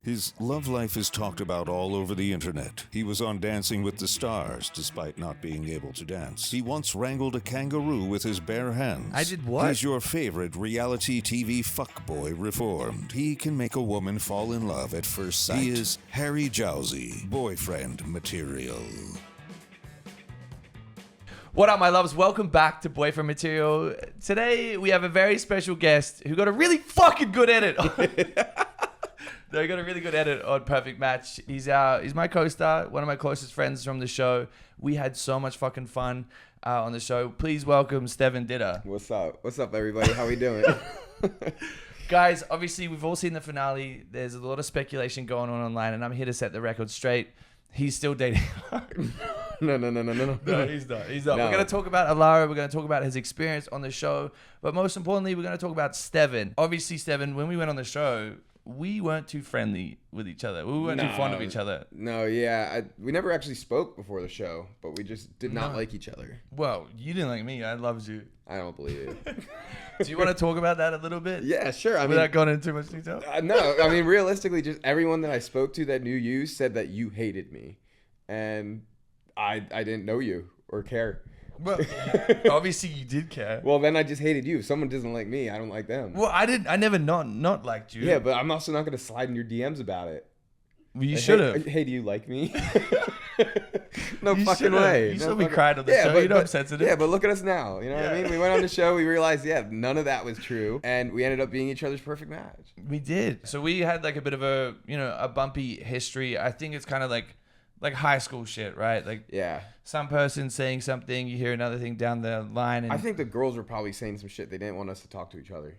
His love life is talked about all over the internet. He was on Dancing with the Stars, despite not being able to dance. He once wrangled a kangaroo with his bare hands. I did what? He's your favorite reality TV fuckboy reformed. He can make a woman fall in love at first sight. He is Harry Jowsey, boyfriend material. What up, my loves? Welcome back to Boyfriend Material. Today, we have a very special guest who got a really fucking good edit. They got a really good edit on Perfect Match. He's my co-star, one of my closest friends from the show. We had so much fucking fun on the show. Please welcome Stevan Ditter. What's up? What's up, everybody? How we doing? Guys, obviously, we've all seen the finale. There's a lot of speculation going on online, and I'm here to set the record straight. He's still dating. No. No, he's not. He's not. No. We're going to talk about Alara. We're going to talk about his experience on the show. But most importantly, we're going to talk about Stevan. Obviously, Stevan, when we went on the show, we weren't too friendly with each other. We weren't too fond of each other. No, yeah. We never actually spoke before the show, but we just did not like each other. Well, you didn't like me. I loved you. I don't believe it. Do you want to talk about that a little bit? Yeah, sure. Without going into too much detail? No, I mean, realistically, just everyone that I spoke to that knew you said that you hated me. And I didn't know you or care. Well, obviously you did care. Well, then I just hated you. If someone doesn't like me, I don't like them. Well, I never not liked you. Yeah, but I'm also not going to slide in your DMs about it. Well, you should have. Hey, do you like me? No You fucking should've. way. You No saw me fucking- cried on the show. You know I'm sensitive. Yeah, but look at us now. You know what I mean? We went on the show. We realized, none of that was true. And we ended up being each other's perfect match. We did. So we had like a bit of a bumpy history. I think it's kind of like high school shit, right? Like Yeah. some person saying something, you hear another thing down the line. And I think the girls were probably saying some shit. They didn't want us to talk to each other.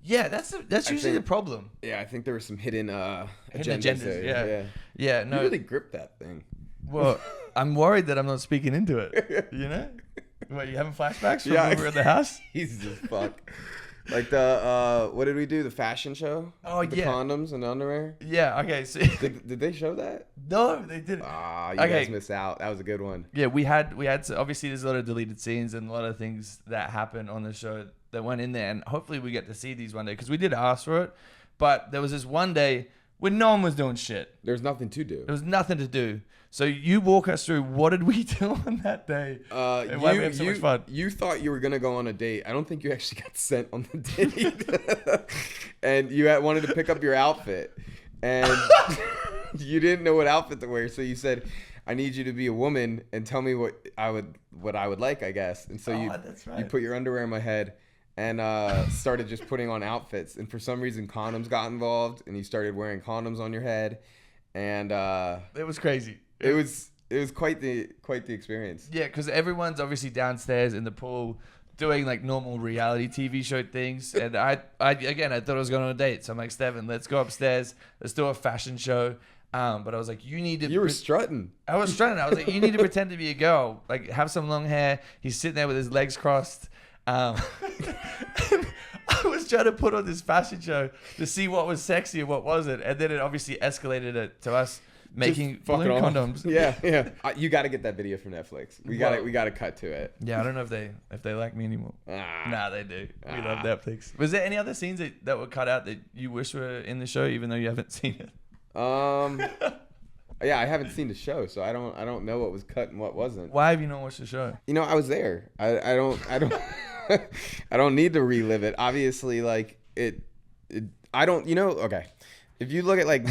yeah, that's usually the problem. Yeah, I think there were some hidden agendas agendas, there. Yeah, no. You really gripped that thing. Well, I'm worried that I'm not speaking into it. You know? What, you having flashbacks from Yeah. when we were at the house? Jesus fuck. Like the what did we do? The fashion show? Oh, the yeah. condoms and underwear? Yeah, okay. So Did they show that? no, they didn't. Ah, you Okay. guys missed out. That was a good one. Yeah, we had obviously there's a lot of deleted scenes and a lot of things that happen on the show that went in there, and hopefully we get to see these one day because we did ask for it, but there was this one day when no one was doing shit. There's nothing to do. There was nothing to do. So you walk us through what did we do on that day? And why we have so much fun? You thought you were gonna go on a date. I don't think you actually got sent on the date. And you wanted to pick up your outfit, and you didn't know what outfit to wear. So you said, "I need you to be a woman and tell me what I would like, I guess." And so that's right. you put your underwear on my head and started just putting on outfits. And for some reason, condoms got involved, and you started wearing condoms on your head, and It was crazy. it was quite the experience. Yeah, because everyone's obviously downstairs in the pool doing like normal reality TV show things, and I thought I was going on a date, so I'm like, Stevan, let's go upstairs, let's do a fashion show. But I was like, you need to. You were strutting. I was strutting. I was like, you need to pretend to be a girl, like have some long hair. He's sitting there with his legs crossed. I was trying to put on this fashion show to see what was sexy and what wasn't, and then it obviously escalated it to us making balloon condoms. Yeah. You got to get that video from Netflix. We got to cut to it. Yeah, I don't know if they like me anymore. Nah, they do. We love Netflix. Was there any other scenes that were cut out that you wish were in the show, even though you haven't seen it? Yeah, I haven't seen the show, so I don't know what was cut and what wasn't. Why have you not watched the show? You know, I was there. I don't I don't need to relive it. Obviously, like I don't. You know, okay. If you look at like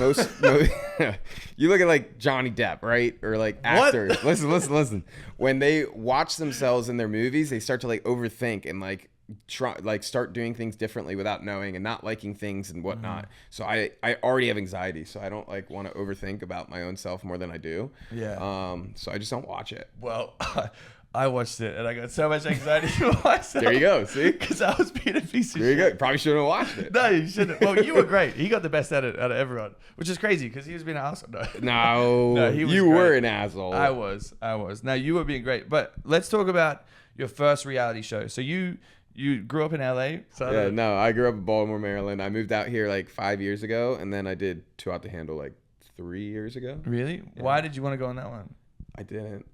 you look at like Johnny Depp, right? Or like actors. Listen. When they watch themselves in their movies, they start to like overthink and start doing things differently without knowing and not liking things and whatnot. So I already have anxiety, so I don't like want to overthink about my own self more than I do. Yeah. So I just don't watch it. Well, I watched it and I got so much anxiety for myself. There you go. See? Because I was being a piece of There you shit. go. Probably shouldn't have watched it. No, you shouldn't. Well, you were great. He got the best edit out of everyone, which is crazy because he was being an asshole. No, he was you great. were an asshole. I was. Now you were being great, but let's talk about your first reality show. So you grew up in LA. So Yeah, no, I grew up in Baltimore, Maryland. I moved out here like 5 years ago, and then I did Too Hot to Handle like 3 years ago. Really? Yeah. Why did you want to go on that one? I didn't.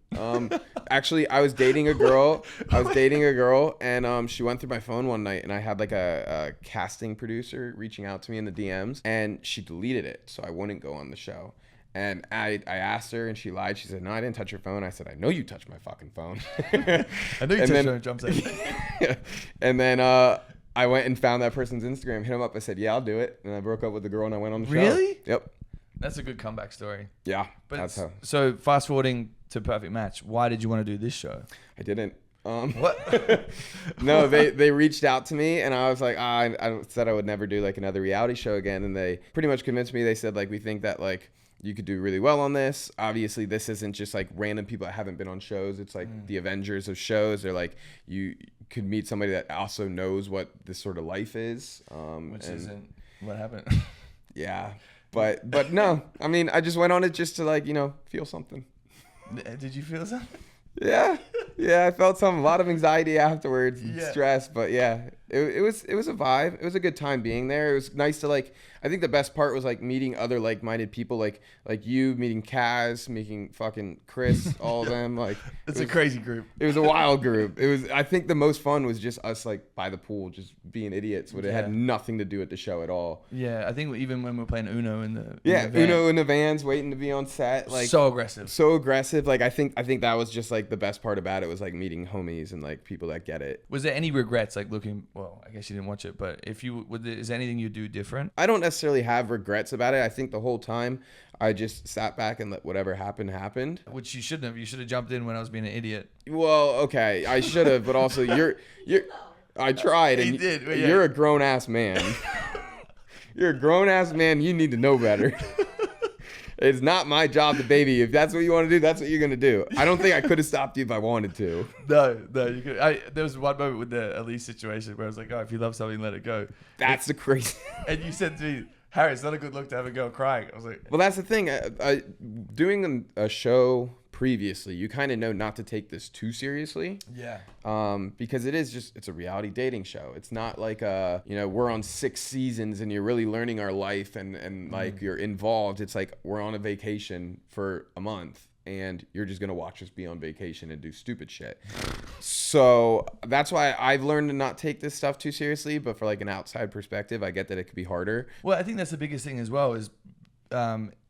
Actually, I was dating a girl. And she went through my phone one night, and I had like a casting producer reaching out to me in the DMs, and she deleted it, so I wouldn't go on the show. And I asked her, and she lied. She said, "No, I didn't touch your phone." I said, "I know you touched my fucking phone." I know you touched my jump set. And then I went and found that person's Instagram, hit him up. I said, "Yeah, I'll do it." And I broke up with the girl, and I went on the show. Really? Yep. That's a good comeback story. Yeah, But that's how. So fast forwarding to Perfect Match, why did you want to do this show? I didn't. What? No, they reached out to me, and I was like, I said I would never do like another reality show again, and they pretty much convinced me. They said like, we think that like you could do really well on this. Obviously, this isn't just like random people that haven't been on shows. It's like the Avengers of shows. They're like, you could meet somebody that also knows what this sort of life is. Which isn't what happened. Yeah, but no, I mean, I just went on it just to like, feel something. Did you feel something? Yeah, I felt a lot of anxiety afterwards, and stress, but yeah, it was a vibe. It was a good time being there. It was nice to like. I think the best part was like meeting other like-minded people, like you meeting Kaz, meeting fucking Chris, all of them. Like It's a crazy group. It was a wild group. It was. I think the most fun was just us like by the pool, just being idiots. But it had nothing to do with the show at all. Yeah, I think even when we were playing Uno in the Uno in the vans, waiting to be on set, like so aggressive. Like I think that was just like the best part about it was like meeting homies and like people that get it. Was there any regrets like looking? Well, I guess you didn't watch it, but if you is there anything you do different? I don't necessarily have regrets about it. I think the whole time I just sat back and let whatever happened. Which you shouldn't have. You should have jumped in when I was being an idiot. Well, okay, I should have, but also you're. I tried, and He did, but you're a grown ass man. You're a grown ass man. You need to know better. It's not my job to baby you. If that's what you want to do, that's what you're gonna do. I don't think I could have stopped you if I wanted to. No, you could. There was one moment with the Elise situation where I was like, "Oh, if you love something, let it go." That's the crazy. And you said to me, "Harry, it's not a good look to have a girl crying." I was like, well, that's the thing. Doing a show previously, you kind of know not to take this too seriously. Yeah. Because it's a reality dating show. It's not like we're on 6 seasons and you're really learning our life and like you're involved. It's like we're on a vacation for a month and you're just gonna watch us be on vacation and do stupid shit. So that's why I've learned to not take this stuff too seriously. But for like an outside perspective, I get that it could be harder. Well, I think that's the biggest thing as well is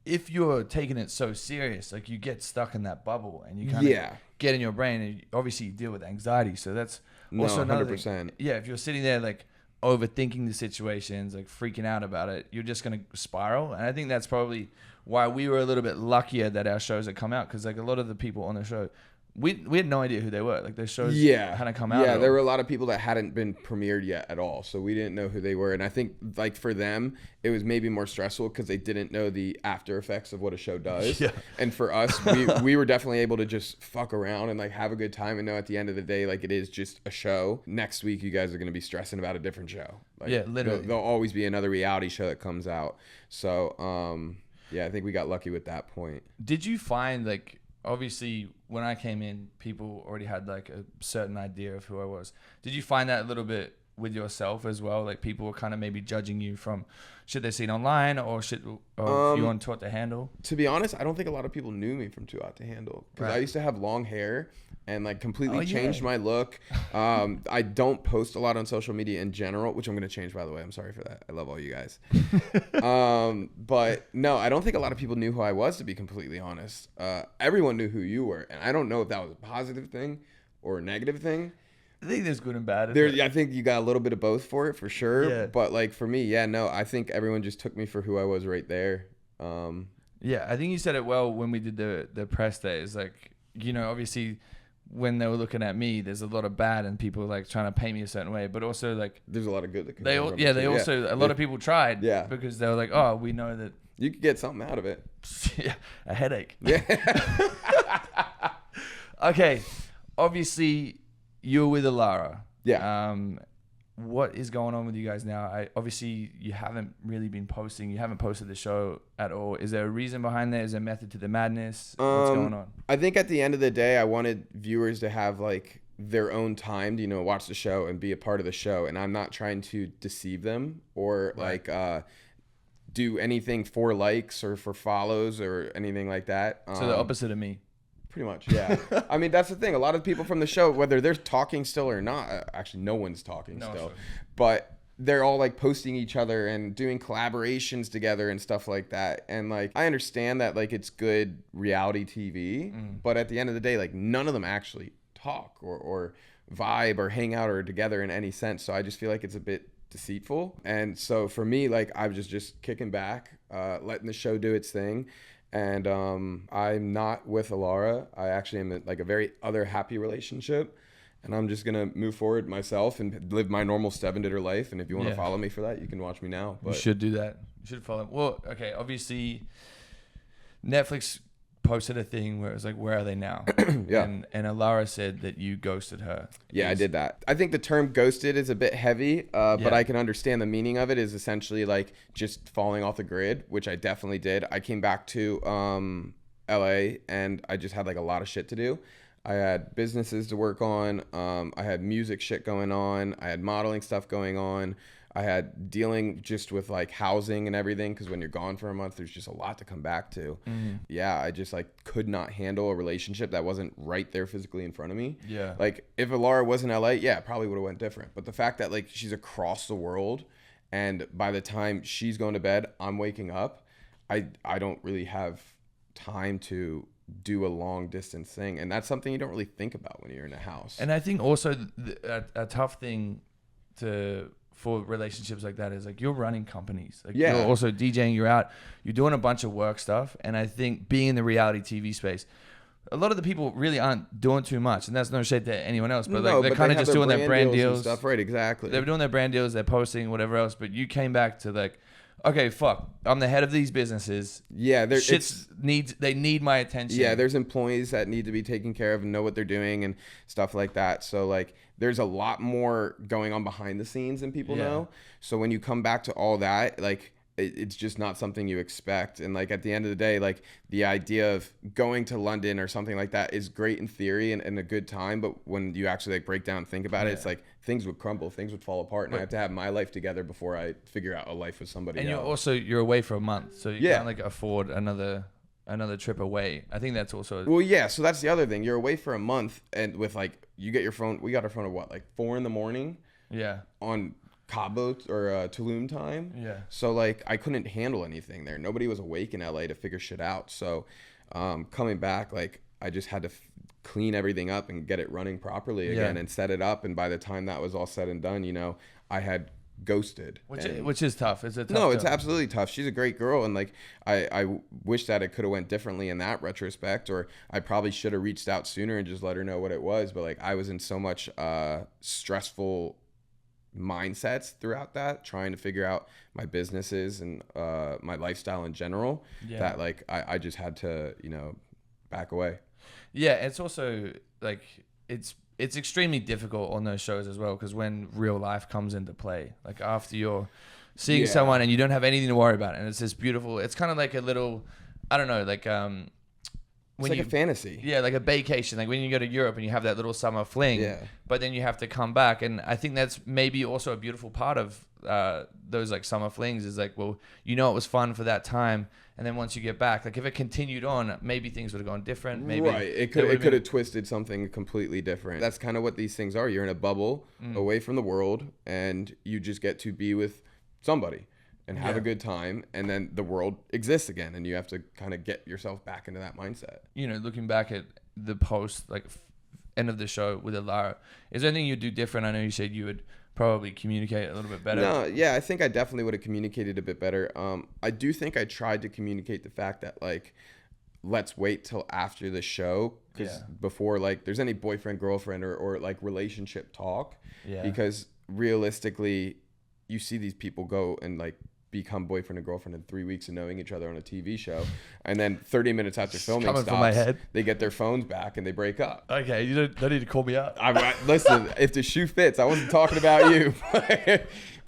if you're taking it so serious, like you get stuck in that bubble and you kind of get in your brain and obviously you deal with anxiety. So that's also another 100%. thing. Yeah, if you're sitting there like overthinking the situations, like freaking out about it, you're just going to spiral. And I think that's probably why we were a little bit luckier that our shows had come out, because like a lot of the people on the show, we had no idea who they were. Like their shows hadn't come out. Yeah, there were a lot of people that hadn't been premiered yet at all, so we didn't know who they were. And I think like for them, it was maybe more stressful because they didn't know the after effects of what a show does. Yeah. And for us, we were definitely able to just fuck around and like have a good time and know at the end of the day, like it is just a show. Next week, you guys are going to be stressing about a different show. Like, yeah, literally. There'll always be another reality show that comes out. So yeah, I think we got lucky with that point. Did you find like, obviously when I came in, people already had like a certain idea of who I was. Did you find that a little bit with yourself as well? Like people were kind of maybe judging you from shit they've seen online or shit you on Too Hot to Handle? To be honest, I don't think a lot of people knew me from Too Hot to Handle, because I used to have long hair and like completely changed my look. I don't post a lot on social media in general, which I'm going to change, by the way. I'm sorry for that. I love all you guys. But no, I don't think a lot of people knew who I was, to be completely honest. Everyone knew who you were. And I don't know if that was a positive thing or a negative thing. I think there's good and bad. I think you got a little bit of both for it, for sure. Yeah. But like for me, I think everyone just took me for who I was right there. Yeah, I think you said it well when we did the press days. Like, obviously when they were looking at me, there's a lot of bad and people like trying to paint me a certain way, but also like there's a lot of good that can a lot of people tried because they were like, oh, we know that you could get something out of it. Yeah, a headache. Yeah. Okay, obviously you're with Alara. Yeah. What is going on with you guys now? Obviously you haven't really been posting. You haven't posted the show at all. Is there a reason behind that? Is there a method to the madness? What's going on? I think at the end of the day, I wanted viewers to have like their own time to, watch the show and be a part of the show. And I'm not trying to deceive them or do anything for likes or for follows or anything like that. So the opposite of me. Pretty much, yeah. I mean, that's the thing. A lot of people from the show, whether they're talking still or not, actually, no one's talking still. Sure. But they're all like posting each other and doing collaborations together and stuff like that. And like, I understand that like it's good reality TV, but at the end of the day, like none of them actually talk or vibe or hang out or together in any sense. So I just feel like it's a bit deceitful. And so for me, like I was just kicking back, letting the show do its thing. And I'm not with Alara. I actually am in like a very other happy relationship. And I'm just going to move forward myself and live my normal Stevan Ditter life. And if you want to follow me for that, you can watch me now. But you should do that. You should follow. Well, okay, obviously, Netflix posted a thing where it was like, where are they now? Yeah. And Alara said that you ghosted her. Yeah, I did that. I think the term ghosted is a bit heavy, but I can understand the meaning of it is essentially like just falling off the grid, which I definitely did. I came back to LA and I just had like a lot of shit to do. I had businesses to work on. I had music shit going on. I had modeling stuff going on. I had dealing just with like housing and everything, because when you're gone for a month, there's just a lot to come back to. Yeah, I just like could not handle a relationship that wasn't right there physically in front of me. Yeah. Like if Alara was in LA, yeah, it probably would have went different. But the fact that like she's across the world, and by the time she's going to bed, I'm waking up, I don't really have time to do a long distance thing, and that's something you don't really think about when you're in a house. And I think also a tough thing for relationships like that is like you're running companies. Like you're also DJing, you're out, you're doing a bunch of work stuff. And I think being in the reality TV space, a lot of the people really aren't doing too much, and that's no shade to anyone else, but like they're kind of just doing their brand deals and stuff, right? Exactly. They're doing their brand deals, they're posting whatever else, but you came back to like, okay, fuck, I'm the head of these businesses. Yeah, they need my attention. Yeah, there's employees that need to be taken care of and know what they're doing and stuff like that. So like there's a lot more going on behind the scenes than people know. So when you come back to all that, like it's just not something you expect. And like at the end of the day, like the idea of going to London or something like that is great in theory and a good time, but when you actually like break down and think about it, it's like things would crumble, things would fall apart, and I have to have my life together before I figure out a life with somebody else. And you're away for a month, so you can't like afford another trip away. I think that's also so that's the other thing. You're away for a month, and with like you get your phone, we got our phone at what, like 4 a.m. on Cabo or Tulum time. So like I couldn't handle anything there. Nobody was awake in LA to figure shit out. So coming back, like I just had to clean everything up and get it running properly again and set it up. And by the time that was all said and done, you know, I had ghosted. Which is tough. Is it tough? No, it's absolutely tough. She's a great girl, and like I wish that it could have went differently in that retrospect, or I probably should have reached out sooner and just let her know what it was. But like I was in so much stressful mindsets throughout that, trying to figure out my businesses and my lifestyle in general, that like I just had to, you know, back away. Yeah, it's also like it's extremely difficult on those shows as well, because when real life comes into play, like after you're seeing someone and you don't have anything to worry about, and it's this beautiful, it's kind of like a little, I don't know, like it's like a fantasy. Yeah, like a vacation. Like when you go to Europe and you have that little summer fling, but then you have to come back. And I think that's maybe also a beautiful part of those like summer flings is like, well, you know, it was fun for that time. And then once you get back, like if it continued on, maybe things would have gone different. Maybe it could have twisted something completely different. That's kind of what these things are. You're in a bubble away from the world, and you just get to be with somebody and have a good time, and then the world exists again, and you have to kind of get yourself back into that mindset. You know, looking back at the post, like end of the show with Alara, is there anything you'd do different? I know you said you would probably communicate a little bit better. No, yeah, I think I definitely would have communicated a bit better. I do think I tried to communicate the fact that like, let's wait till after the show, because before like there's any boyfriend, girlfriend, or like relationship talk, because realistically, you see these people go and like become boyfriend and girlfriend in 3 weeks of knowing each other on a TV show, and then 30 minutes after filming stops, they get their phones back and they break up. Okay, you don't need to call me up. Listen, if the shoe fits, I wasn't talking about you.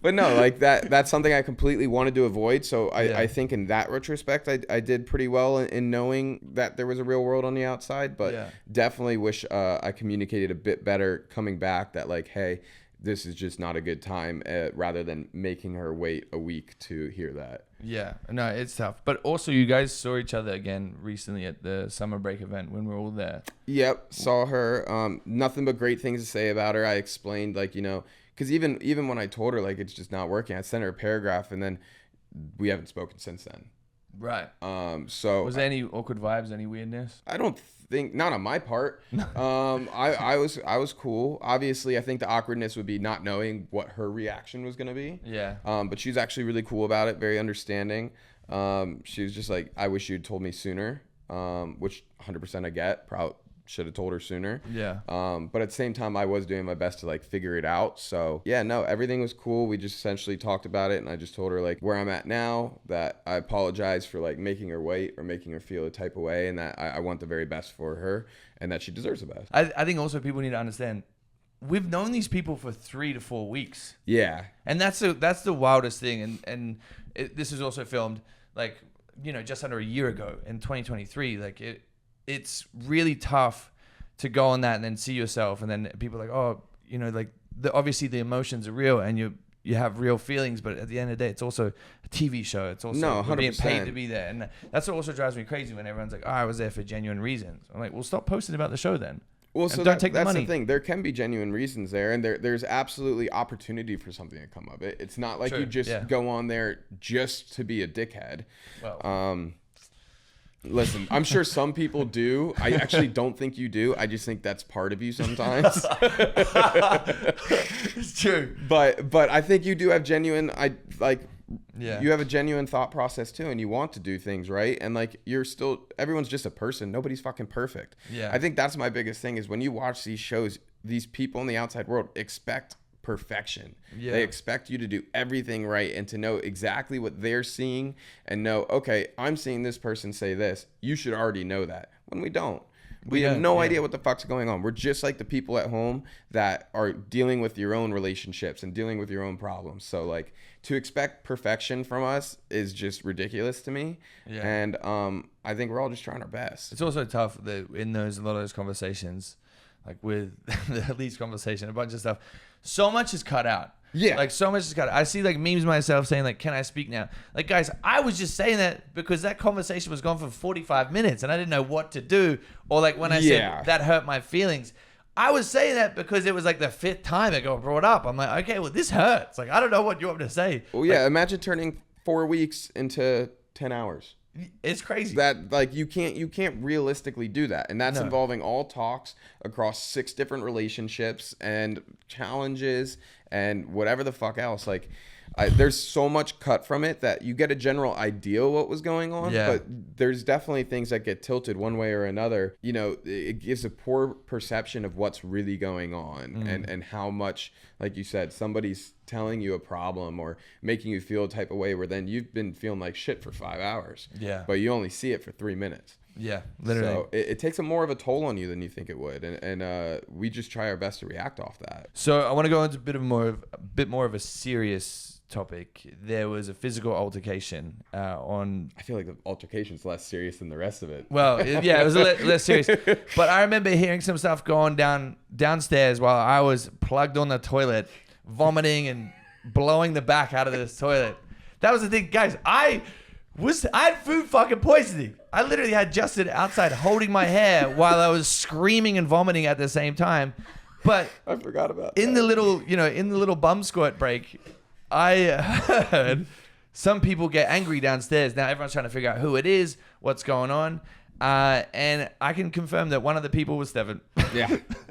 But no, like that's something I completely wanted to avoid. So I think in that retrospect, I did pretty well in knowing that there was a real world on the outside, but definitely wish I communicated a bit better coming back that like, hey, this is just not a good time, rather than making her wait a week to hear that. Yeah, no, it's tough. But also, you guys saw each other again recently at the summer break event when we were all there. Yep, saw her. Nothing but great things to say about her. I explained, like, because even when I told her, like, it's just not working, I sent her a paragraph, and then we haven't spoken since then. Right. So was there any awkward vibes, any weirdness? I don't think, not on my part. I was cool. Obviously, I think the awkwardness would be not knowing what her reaction was gonna be. Yeah. But she's actually really cool about it, very understanding. She was just like, I wish you'd told me sooner. Which 100% I get. Probably should have told her sooner. Yeah. But at the same time, I was doing my best to like figure it out. So yeah, no, everything was cool. We just essentially talked about it, and I just told her like where I'm at now, that I apologize for like making her wait or making her feel a type of way, and that I want the very best for her, and that she deserves the best. I think also people need to understand, we've known these people for 3 to 4 weeks. Yeah. And that's the wildest thing. And this is also filmed like, just under a year ago in 2023. Like it's really tough to go on that and then see yourself, and then people are like, oh, like obviously the emotions are real and you have real feelings, but at the end of the day, it's also a TV show. It's also being paid to be there, and that's what also drives me crazy when everyone's like, oh, I was there for genuine reasons. I'm like, well, stop posting about the show then. Well, so don't take the money. That's the thing. There can be genuine reasons there, and there's absolutely opportunity for something to come of it. It's not like you just go on there just to be a dickhead. Well, listen, I'm sure some people do. I actually don't think you do. I just think that's part of you sometimes. It's true. But I think you do have genuine. You have a genuine thought process too, and you want to do things right, and like everyone's just a person. Nobody's fucking perfect. Yeah. I think that's my biggest thing is when you watch these shows, these people in the outside world expect perfection. Yeah. They expect you to do everything right and to know exactly what they're seeing and know, okay, I'm seeing this person say this. You should already know that. When we don't. We have no idea what the fuck's going on. We're just like the people at home that are dealing with your own relationships and dealing with your own problems. So like to expect perfection from us is just ridiculous to me. Yeah. And I think we're all just trying our best. It's also tough that in a lot of those conversations, like with the leads conversation, a bunch of stuff, so much is cut out. Yeah. Like so much is cut out. I see like memes myself saying like, can I speak now? Like guys, I was just saying that because that conversation was gone for 45 minutes and I didn't know what to do. Or like when I said that hurt my feelings, I was saying that because it was like the 5th time it got brought up. I'm like, okay, well this hurts. Like, I don't know what you want me to say. Well, yeah. Imagine turning 4 weeks into 10 hours. It's crazy. That like you can't realistically do that, and that's involving all talks across 6 different relationships and challenges and whatever the fuck else. Like, there's so much cut from it that you get a general idea what was going on, but there's definitely things that get tilted one way or another. It gives a poor perception of what's really going on and how much, like you said, somebody's telling you a problem or making you feel a type of way where then you've been feeling like shit for 5 hours. Yeah. But you only see it for 3 minutes. Yeah, literally. So it takes more of a toll on you than you think it would, and we just try our best to react off that. So I want to go into a bit more of a serious topic. There was a physical altercation on. I feel like the altercation's less serious than the rest of it. Well, it was less serious. But I remember hearing some stuff going downstairs while I was plugged on the toilet, vomiting and blowing the back out of this toilet. That was the thing, guys. I had food fucking poisoning. I literally had Justin outside holding my hair while I was screaming and vomiting at the same time. But I forgot about in the little bum squirt break, I heard some people get angry downstairs. Now everyone's trying to figure out who it is, what's going on. And I can confirm that one of the people was Stevan.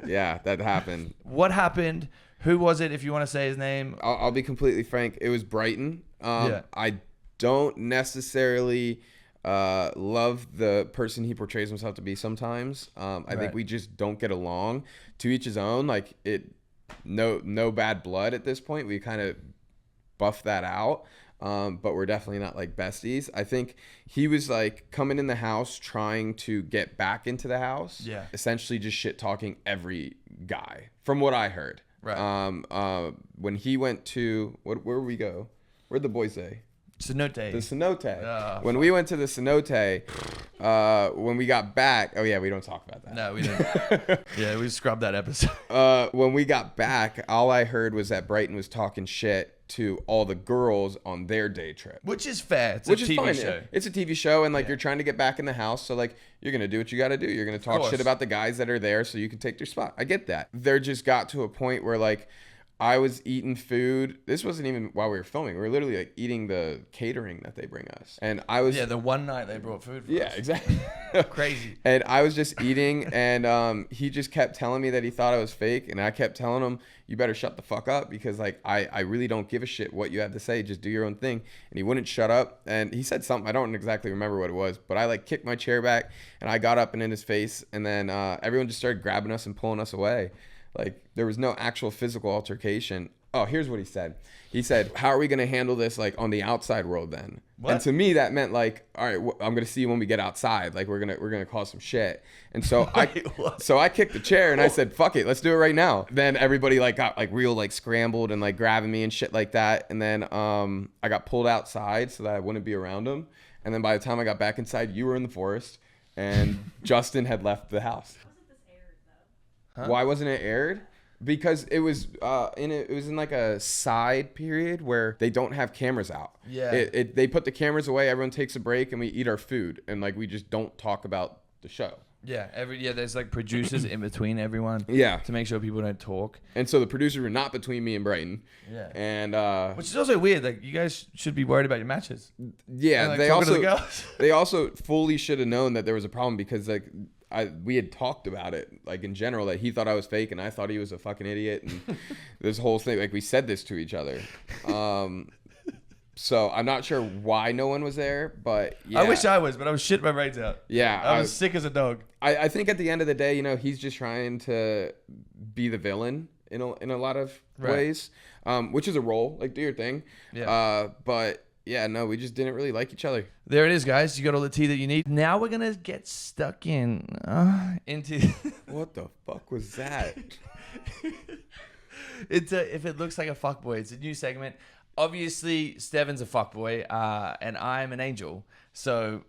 Yeah, that happened. What happened? Who was it, if you want to say his name? I'll be completely frank. It was Brighton. I don't necessarily love the person he portrays himself to be sometimes. I think we just don't get along. To each his own. Like, no bad blood at this point. We kind of buffed that out. But we're definitely not like besties. I think he was like coming in the house trying to get back into the house. Yeah. Essentially just shit talking every guy, from what I heard. Right. When he went to where we go? Where'd the boys say? Cenote. The cenote. When we went to the cenote, when we got back, oh yeah, we don't talk about that. No, we didn't. Yeah, we scrubbed that episode. When we got back, all I heard was that Brighton was talking shit to all the girls on their day trip. Which is fair. It's Which a is TV fine. show. It's a TV show, and like you're trying to get back in the house, so like you're gonna do what you got to do. You're gonna talk shit about the guys that are there, so you can take their spot. I get that. There just got to a point where like I was eating food. This wasn't even while we were filming. We were literally like eating the catering that they bring us, and I was the one night they brought food. For us. exactly Crazy. And I was just eating, and he just kept telling me that he thought I was fake, and I kept telling him, you better shut the fuck up, because like I really don't give a shit what you have to say, just do your own thing. And he wouldn't shut up, and he said something, I don't exactly remember what it was, but I like kicked my chair back, and I got up and in his face, and then everyone just started grabbing us and pulling us away. Like there was no actual physical altercation. Oh, here's what he said. He said, how are we going to handle this like on the outside world then? What? And to me that meant like, all right, I'm going to see you when we get outside. Like we're going to cause some shit. And so I kicked the chair and I said, fuck it, let's do it right now. Then everybody like got like real like scrambled and like grabbing me and shit like that. And then I got pulled outside so that I wouldn't be around him. And then by the time I got back inside, you were in the forest and Justin had left the house. Huh? Why wasn't it aired? Because it was in like a side period where they don't have cameras out. Yeah. They put the cameras away, everyone takes a break, and we eat our food, and like we just don't talk about the show. Yeah, there's like producers in between everyone. Yeah. To make sure people don't talk. And so the producers were not between me and Brighton. Yeah. And which is also weird. Like you guys should be worried about your matches. Yeah, and, like, they also fully should have known that there was a problem, because like we had talked about it, like in general, that he thought I was fake and I thought he was a fucking idiot, and this whole thing, like we said this to each other. So I'm not sure why no one was there, but yeah. I wish I was, but I was shitting my brains out. Yeah. I was sick as a dog. I think at the end of the day, you know, he's just trying to be the villain in a lot of ways, which is a role, like do your thing. Yeah. But yeah, no, we just didn't really like each other. There it is, guys. You got all the tea that you need. Now we're gonna get stuck into. What the fuck was that? If it looks like a fuckboy, it's a new segment. Obviously, Stevan's a fuckboy, and I'm an angel. So,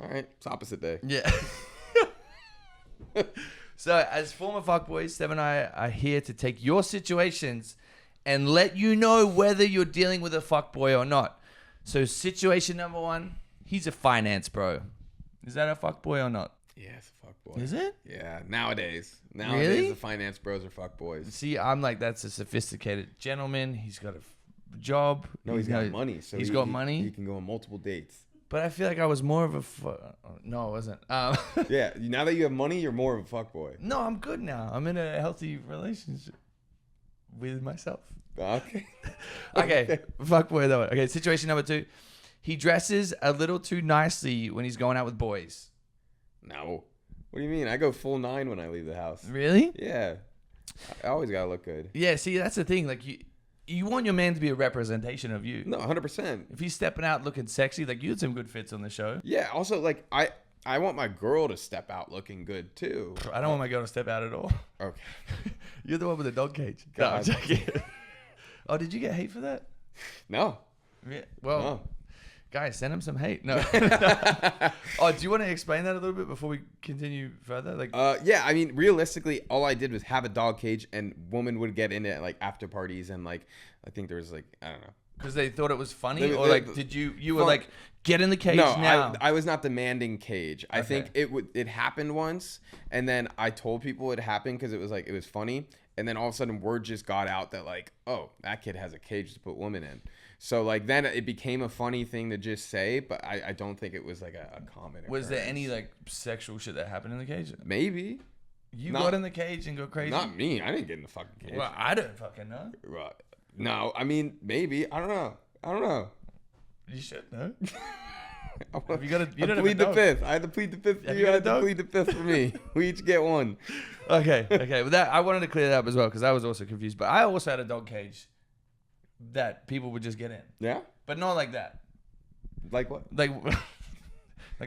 all right, it's opposite day. Yeah. So, as former fuckboys, Stevan and I are here to take your situations and let you know whether you're dealing with a fuckboy or not. So, situation number one, he's a finance bro. Is that a fuckboy or not? Yeah, it's a fuckboy. Is it? Yeah, nowadays, Really? the finance bros are fuckboys. See, I'm like, that's a sophisticated gentleman. He's got a job. No, he's got money. So he's got money. He can go on multiple dates. But I feel like I was more of a... No, I wasn't. Yeah, now that you have money, you're more of a fuckboy. No, I'm good now. I'm in a healthy relationship with myself. Okay. Okay, fuckboy though. Okay, situation number two. He dresses a little too nicely when he's going out with boys. No. What do you mean? I go full 9 when I leave the house. Really? Yeah. I always gotta look good. Yeah, see, that's the thing. Like, you want your man to be a representation of you. No, 100%. If he's stepping out looking sexy, like you had some good fits on the show. Yeah, also, like, I want my girl to step out looking good, too. I don't want my girl to step out at all. Okay. You're the one with the dog cage. God. No, I'm joking. Oh, did you get hate for that? No. Yeah. Well, No. guys, send him some hate. No. Oh, do you want to explain that a little bit before we continue further? Like, yeah, I mean, realistically, all I did was have a dog cage, and women would get in it at, like, after parties, and, like, I think there was, like, I don't know. because they thought it was funny, or like, did you were like, get in the cage no, now? I was not demanding cage. I think it happened once, and then I told people it happened because it was like it was funny, and then all of a sudden word just got out that like, oh, that kid has a cage to put women in. So like then it became a funny thing to just say, but I don't think it was like a common occurrence. Was there any like sexual shit that happened in the cage? Maybe. You got in the cage and go crazy? Not me. I didn't get in the fucking cage. Well, I don't fucking know. No, I mean maybe. I don't know. You should know. Have you got a, you I don't plead have a the dog. fifth. I had to plead the fifth for Have you. you I got had a to dog? plead the fifth for me. We each get one. Okay. But that I wanted to clear that up as well because I was also confused. But I also had a dog cage that people would just get in, Yeah? but not like that. Like what? Like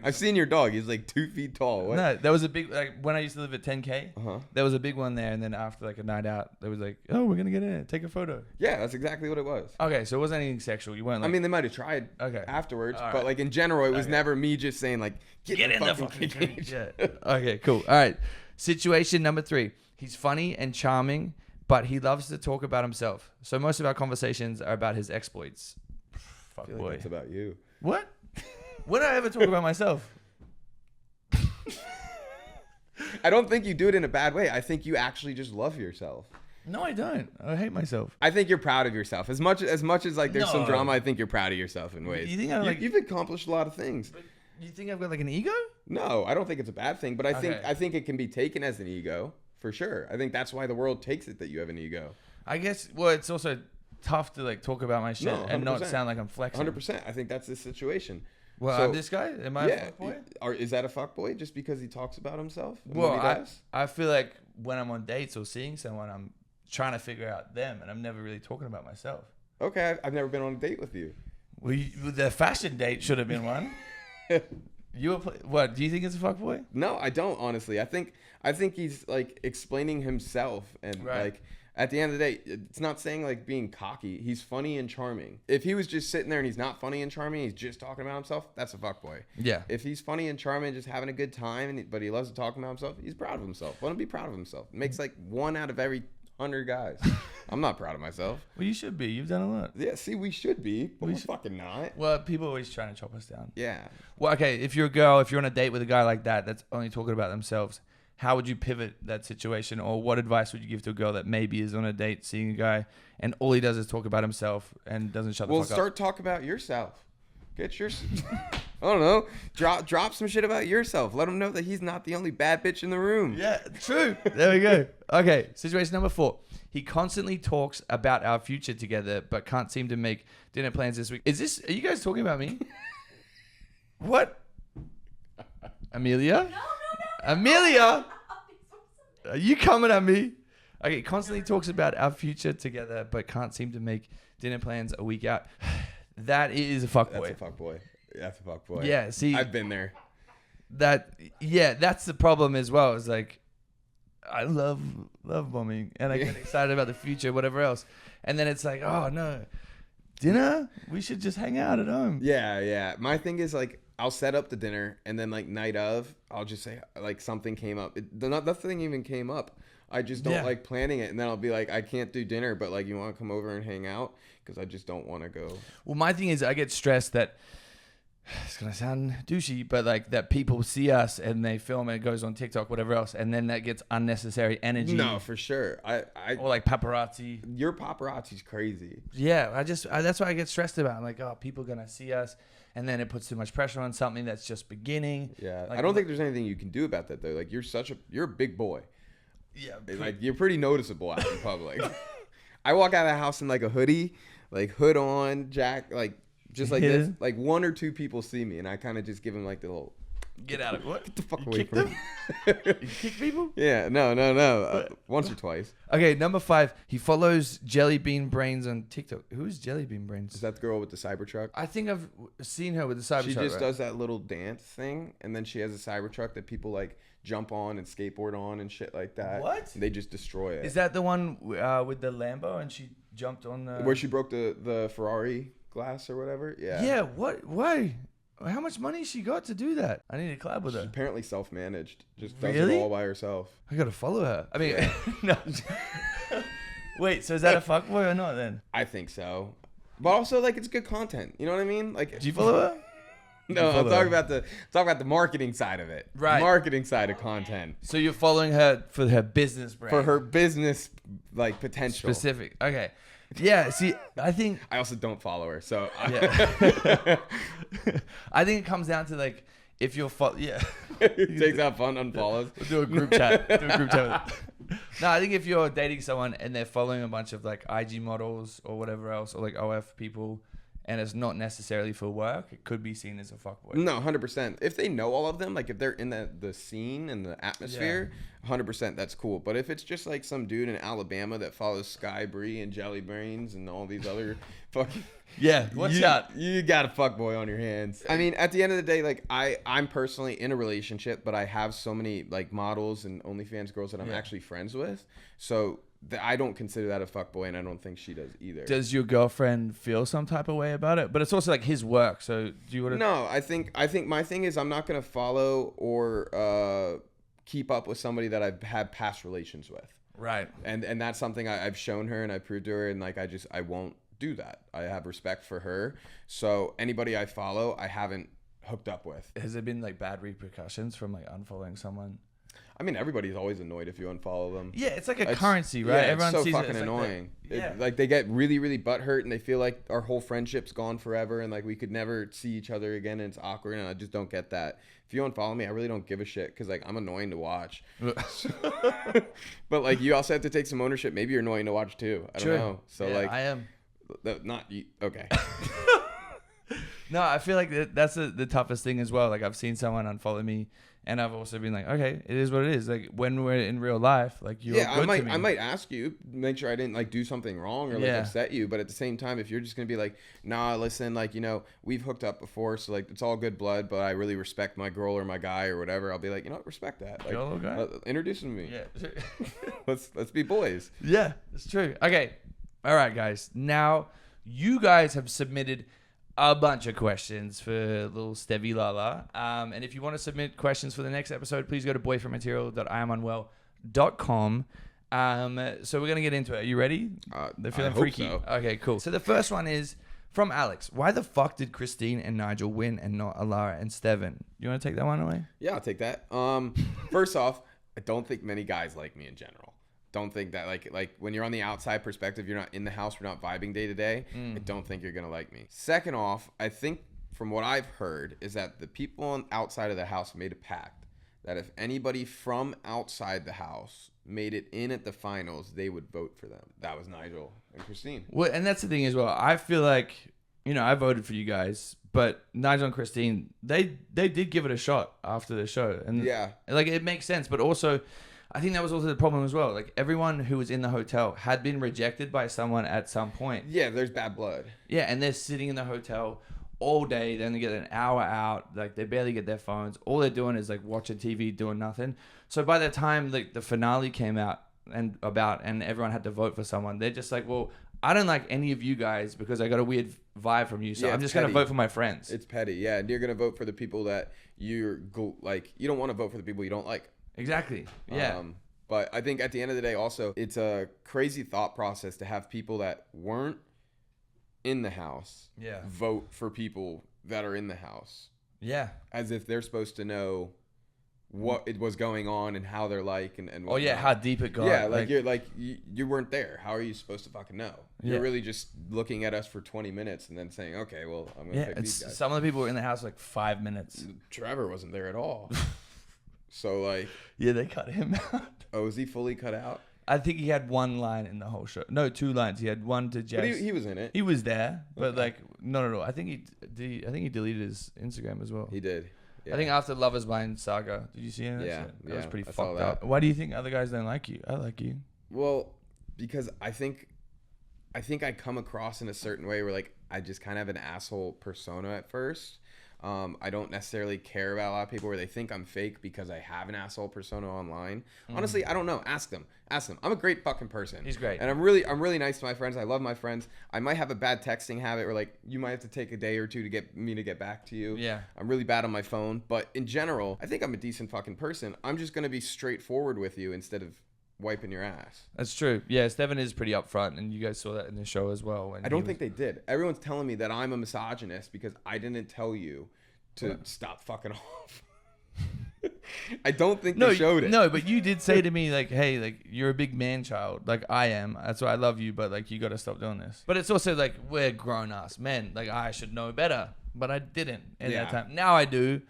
I've seen your dog. He's like 2 feet tall. What? no, there was a big like when I used to live at 10K. Uh-huh. There was a big one there, and then after like a night out, there was like, oh, we're gonna get in it, take a photo. Yeah, that's exactly what it was. Okay, so it wasn't anything sexual. You weren't like, I mean, they might have tried Okay. afterwards, All but right. like in general, it was Okay. never me just saying like, get in the fucking cage. cage. Yeah. Okay, cool. All right. Situation number 3. He's funny and charming, but he loves to talk about himself. So most of our conversations are about his exploits. Fuck I feel boy. like that's about you. What? When did I ever talk about myself? I don't think you do it in a bad way. I think you actually just love yourself. No, I don't. I hate myself. I think you're proud of yourself. As much as like there's some No. drama, I think you're proud of yourself in ways. You think I'm like? You've accomplished a lot of things. You think I've got like an ego? No, I don't think it's a bad thing, but Okay. I think it can be taken as an ego for sure. I think that's why the world takes it that you have an ego. I guess. Well, it's also tough to like talk about my shit No, and not 100%. sound like I'm flexing. 100%. I think that's the situation. Well, So- I'm this guy. Am I a fuckboy? Or is that a fuckboy just because he talks about himself? and Well, what he does? I feel like when I'm on dates or seeing someone, I'm trying to figure out them, and I'm never really talking about myself. Okay, I've never been on a date with you. Well, the fashion date should have been one. You were what? Do you think it's a fuckboy? No, I don't honestly. I think he's like explaining himself and Right. like at the end of the day, it's not saying like being cocky. He's funny and charming. If he was just sitting there and he's not funny and charming, he's just talking about himself, that's a fuckboy. Yeah. If he's funny and charming, just having a good time, but he loves to talk about himself, he's proud of himself. Let him be proud of himself. It makes like 1 out of every 100 guys. I'm not proud of myself. Well, you should be. You've done a lot. Yeah, see, we should be, but we're fucking not. Well, people are always trying to chop us down. Yeah. Well, okay, if you're a girl, if you're on a date with a guy like that, that's only talking about themselves, how would you pivot that situation? Or what advice would you give to a girl that maybe is on a date seeing a guy and all he does is talk about himself and doesn't shut the Well, fuck up? start talking about yourself. Get your... I don't know. Drop some shit about yourself. Let him know that he's not the only bad bitch in the room. Yeah, true. There we go. Okay, situation number 4. He constantly talks about our future together, but can't seem to make dinner plans this week. Are you guys talking about me? What? Amelia? No. Amelia? Are you coming at me? Okay, constantly talks about our future together, but can't seem to make dinner plans a week out. That is a fuckboy. That's a fuckboy. That's a fuckboy. Yeah, see, I've been there. that's the problem as well. It's like, I love bombing, and I get excited about the future, whatever else, and then it's like, oh no, dinner? We should just hang out at home. Yeah. My thing is like, I'll set up the dinner, and then like night of, I'll just say like something came up. Nothing even came up. I just don't like planning it, and then I'll be like, I can't do dinner, but like, you want to come over and hang out? Because I just don't want to go. Well, my thing is, I get stressed that it's gonna sound douchey, but like that people see us and they film and it goes on TikTok, whatever else, and then that gets unnecessary energy. No, for sure. Or like paparazzi. Your paparazzi's crazy. Yeah, that's what I get stressed about. I'm like, oh, people gonna see us, and then it puts too much pressure on something that's just beginning. Yeah, Like, I don't think there's anything you can do about that though. Like you're a big boy. Yeah, Like you're pretty noticeable out in public. I walk out of the house in like a hoodie, like hood on, jack, like just like this. Like 1 or 2 people see me, and I kind of just give them like the little get out of what? get the fuck You away kick from them? me. You kick people? Yeah, no. Once or twice. Okay, number 5. He follows Jelly Bean Brains on TikTok. Who is Jelly Bean Brains? Is that the girl with the Cybertruck? I think I've seen her with the Cybertruck. She just right? does that little dance thing, and then she has a Cybertruck that people like jump on and skateboard on and shit like that. What? And they just destroy it. Is that the one with the Lambo and she jumped on the... Where she broke the Ferrari glass or whatever? Yeah. Yeah, what? Why? How much money she got to do that? I need to collab with She's her. apparently self-managed. Just does Really? it all by herself. I gotta follow her. I mean, no. Wait, so is that a fuckboy or not then? I think so. But also, like, it's good content. You know what I mean? Like, Do you follow her? no, I'm follow talking her? about the marketing side of it. Right. Marketing side of content. So you're following her for her business brand. For her business, like, potential. Specific. Okay. Yeah, see, I think... I also don't follow her, so... Yeah. I think it comes down to, like, if you're... Yeah. Takes out fun, unfollows. We'll do a group chat. No, I think if you're dating someone and they're following a bunch of like IG models or whatever else, or like OF people, and it's not necessarily for work, it could be seen as a fuckboy. No, 100%. If they know all of them, like if they're in the scene and the atmosphere, 100% that's cool. But if it's just like some dude in Alabama that follows Sky Bree and Jelly Brains and all these other fucking... Yeah, watch out. You got a fuckboy on your hands. I mean, at the end of the day, like I'm personally in a relationship, but I have so many like models and OnlyFans girls that I'm actually friends with. So I don't consider that a fuckboy, and I don't think she does either. Does your girlfriend feel some type of way about it? But it's also like his work. So do you want to? No, I think my thing is I'm not gonna follow or keep up with somebody that I've had past relations with. Right. And that's something I've shown her and I proved to her, and like I won't do that. I have respect for her. So anybody I follow, I haven't hooked up with. Has there been like bad repercussions from like unfollowing someone? I mean, everybody's always annoyed if you unfollow them. Yeah, it's like a currency, right? Yeah, Everyone it's so sees fucking it. It's annoying. Like Like they get really, really butthurt and they feel like our whole friendship's gone forever and like we could never see each other again and it's awkward, and I just don't get that. If you unfollow me, I really don't give a shit because like I'm annoying to watch. But like you also have to take some ownership. Maybe you're annoying to watch too. I don't know. So yeah, like I am. Not you. Okay. No, I feel like that's the toughest thing as well. Like I've seen someone unfollow me, and I've also been like, okay, it is what it is. Like when we're in real life, like you're good to me. I might ask you, make sure I didn't like do something wrong or like upset you. But at the same time, if you're just gonna be like, nah, listen, like we've hooked up before, so like it's all good blood, but I really respect my girl or my guy or whatever. I'll be like, respect that. Like, Girl or guy? Introduce him to me. Yeah. let's be boys. Yeah, it's true. Okay, all right, guys. Now you guys have submitted a bunch of questions for little Stevie Lala. And if you want to submit questions for the next episode, please go to boyfriendmaterial.iamunwell.com. So we're going to get into it. Are you ready? They're feeling freaky. So. Okay, cool. So the first one is from Alex. Why the fuck did Christine and Nigel win and not Alara and Stevan? You want to take that one away? Yeah, I'll take that. First off, I don't think many guys like me in general. Don't think that like when you're on the outside perspective, you're not in the house, we're not vibing day to day. I don't think you're gonna like me. Second off, I think from what I've heard is that the people outside of the house made a pact that if anybody from outside the house made it in at the finals, they would vote for them. That was Nigel and Christine. Well, and that's the thing as well. I feel like I voted for you guys, but Nigel and Christine, they did give it a shot after the show, and like it makes sense, but also. I think that was also the problem as well. Like everyone who was in the hotel had been rejected by someone at some point. Yeah, there's bad blood. Yeah, and they're sitting in the hotel all day. Then they get an hour out. Like they barely get their phones. All they're doing is like watching TV, doing nothing. So by the time like the finale came out and everyone had to vote for someone, they're just like, well, I don't like any of you guys because I got a weird vibe from you. So I'm just going to vote for my friends. It's petty. Yeah, and you're going to vote for the people that you don't want to vote for the people you don't like. Exactly. Yeah. But I think at the end of the day, also, it's a crazy thought process to have people that weren't in the house vote for people that are in the house. Yeah. As if they're supposed to know what it was going on and how they're like and oh yeah, how deep it got. Yeah, you weren't there. How are you supposed to fucking know? You're really just looking at us for 20 minutes and then saying, okay, well, I'm gonna pick these guys. Some of the people were in the house like 5 minutes. Trevor wasn't there at all. So like, yeah, they cut him out. Oh, is he fully cut out? I think he had one line in the whole show. No, 2 lines. He had one to Jess. But he was in it. He was there, but like no. I think he deleted his Instagram as well. He did. Yeah. I think after Love Is Blind saga, did you see it? Yeah, that was pretty I fucked up. Why do you think other guys don't like you? I like you. Well, because I think I come across in a certain way where like I just kind of have an asshole persona at first. I don't necessarily care about a lot of people where they think I'm fake because I have an asshole persona online. Honestly, I don't know. Ask them. I'm a great fucking person. He's great. And I'm really nice to my friends. I love my friends. I might have a bad texting habit where like you might have to take a day or two to get me to get back to you. Yeah. I'm really bad on my phone. But in general, I think I'm a decent fucking person. I'm just going to be straightforward with you instead of wiping your ass. That's true. Yeah, Stevan is pretty upfront, and you guys saw that in the show as well. I don't think they did. Everyone's telling me that I'm a misogynist because I didn't tell you to stop fucking off. I don't think they showed it. No, but you did say to me, like, hey, like, you're a big man child. Like, I am. That's why I love you, but, like, you got to stop doing this. But it's also, like, we're grown-ass men. Like, I should know better. But I didn't at that time. Now I do.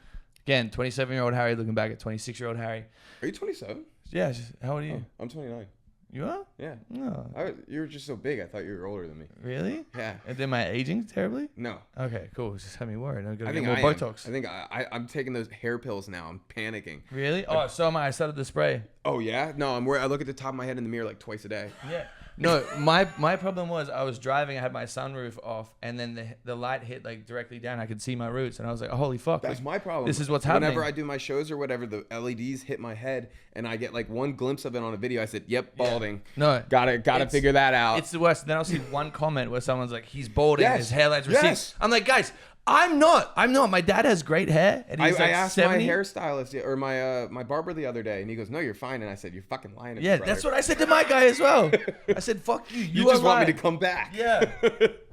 Again, 27-year-old Harry looking back at 26-year-old Harry. Are you 27? Yeah. How old are you? Oh, I'm 29. You are? Yeah. No. You were just so big. I thought you were older than me. Really? Yeah. And then my aging terribly? No. Okay, cool. Just had me worried. I'm I going to think get more Botox. I think I'm taking those hair pills now. I'm panicking. Really? Oh, so am I. I started the spray. Oh, yeah? No, I'm worried. I look at the top of my head in the mirror like twice a day. Yeah. No, my problem was I was driving. I had my sunroof off, and then the light hit like directly down. I could see my roots, and I was like, oh, "Holy fuck!" That's like, my problem. This is what's happening. Whenever I do my shows or whatever, the LEDs hit my head, and I get like one glimpse of it on a video. I said, "Yep, balding." Yeah. No, gotta figure that out. It's the worst. Then I'll see one comment where someone's like, "He's balding. His hairline's receding." I'm like, guys, I'm not. My dad has great hair, and he's I like asked 70. my hairstylist or my barber the other day, and he goes, "No, you're fine." And I said, "You're fucking lying to me, Yeah, brother. that's what I said to my guy as well. I said, "Fuck you. You just want me to come back." Yeah,